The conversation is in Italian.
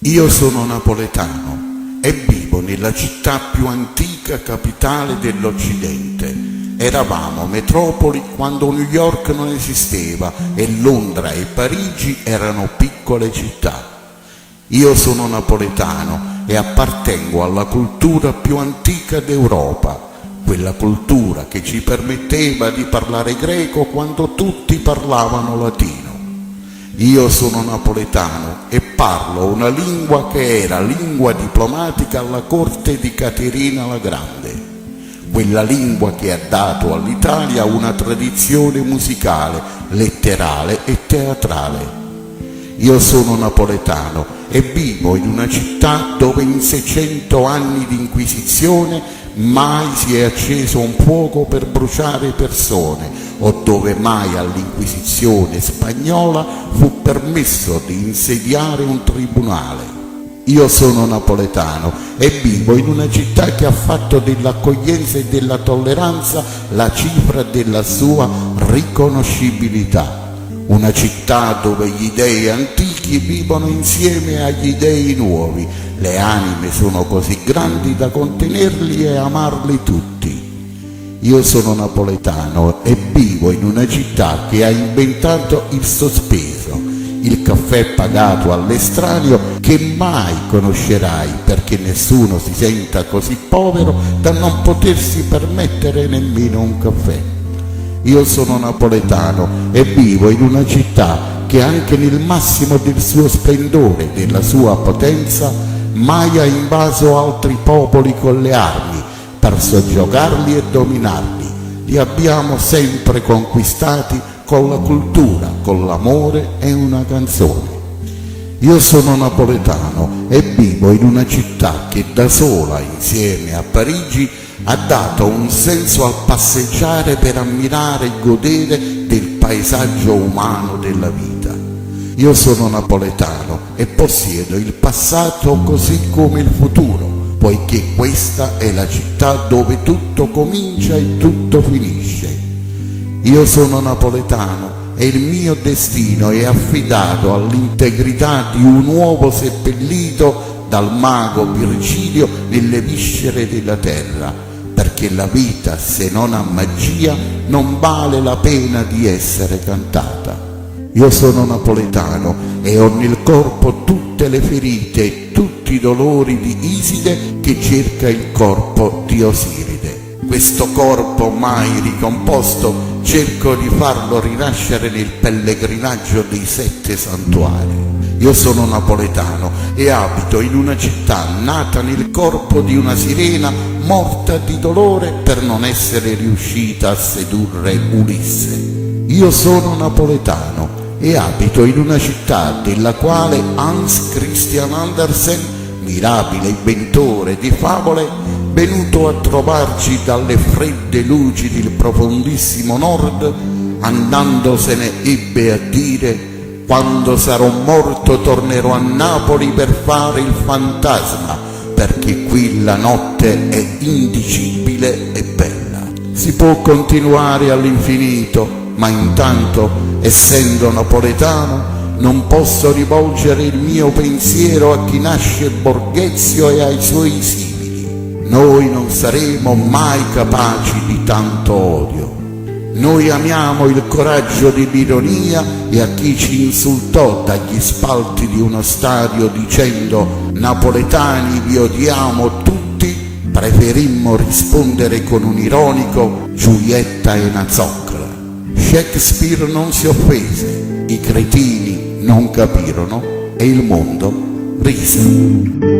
Io sono napoletano e vivo nella città più antica capitale dell'Occidente. Eravamo metropoli quando New York non esisteva e Londra e Parigi erano piccole città. Io sono napoletano e appartengo alla cultura più antica d'Europa, quella cultura che ci permetteva di parlare greco quando tutti parlavano latino. Io sono napoletano e parlo una lingua che era lingua diplomatica alla corte di Caterina la Grande, quella lingua che ha dato all'Italia una tradizione musicale, letterale e teatrale. Io sono napoletano e vivo in una città dove in 600 anni di Inquisizione mai si è acceso un fuoco per bruciare persone, o dove mai all'Inquisizione spagnola fu permesso di insediare un tribunale. Io sono napoletano e vivo in una città che ha fatto dell'accoglienza e della tolleranza la cifra della sua riconoscibilità. Una città dove gli dei antichi vivono insieme agli dei nuovi. Le anime sono così grandi da contenerli e amarli tutti. Io sono napoletano e vivo in una città che ha inventato il sospeso, il caffè pagato all'estraneo che mai conoscerai perché nessuno si senta così povero da non potersi permettere nemmeno un caffè. Io sono napoletano e vivo in una città che anche nel massimo del suo splendore, della sua potenza, mai ha invaso altri popoli con le armi per soggiogarli e dominarli. Li abbiamo sempre conquistati con la cultura, con l'amore e una canzone. Io sono napoletano e vivo in una città che da sola, insieme a Parigi, ha dato un senso al passeggiare per ammirare e godere del paesaggio umano della vita. Io sono napoletano e possiedo il passato così come il futuro, poiché questa è la città dove tutto comincia e tutto finisce. Io sono napoletano e il mio destino è affidato all'integrità di un uovo seppellito dal mago Virgilio nelle viscere della terra, perché la vita, se non ha magia, non vale la pena di essere cantata. Io sono napoletano e ho nel corpo tutte le ferite e tutti i dolori di Iside che cerca il corpo di Osiride. Questo corpo mai ricomposto cerco di farlo rinascere nel pellegrinaggio dei 7 santuari. Io sono napoletano e abito in una città nata nel corpo di una sirena morta di dolore per non essere riuscita a sedurre Ulisse. Io sono napoletano e abito in una città della quale Hans Christian Andersen, mirabile inventore di favole, venuto a trovarci dalle fredde luci del profondissimo nord, andandosene ebbe a dire: quando sarò morto tornerò a Napoli per fare il fantasma, perché qui la notte è indicibile e bella. Si può continuare all'infinito, ma intanto, essendo napoletano, non posso rivolgere il mio pensiero a chi nasce Borghezio e ai suoi simili. Noi non saremo mai capaci di tanto odio. Noi amiamo il coraggio dell'ironia e a chi ci insultò dagli spalti di uno stadio dicendo «Napoletani vi odiamo tutti», preferimmo rispondere con un ironico «Giulietta è una zoccola». Shakespeare non si offese, i cretini non capirono e il mondo rise.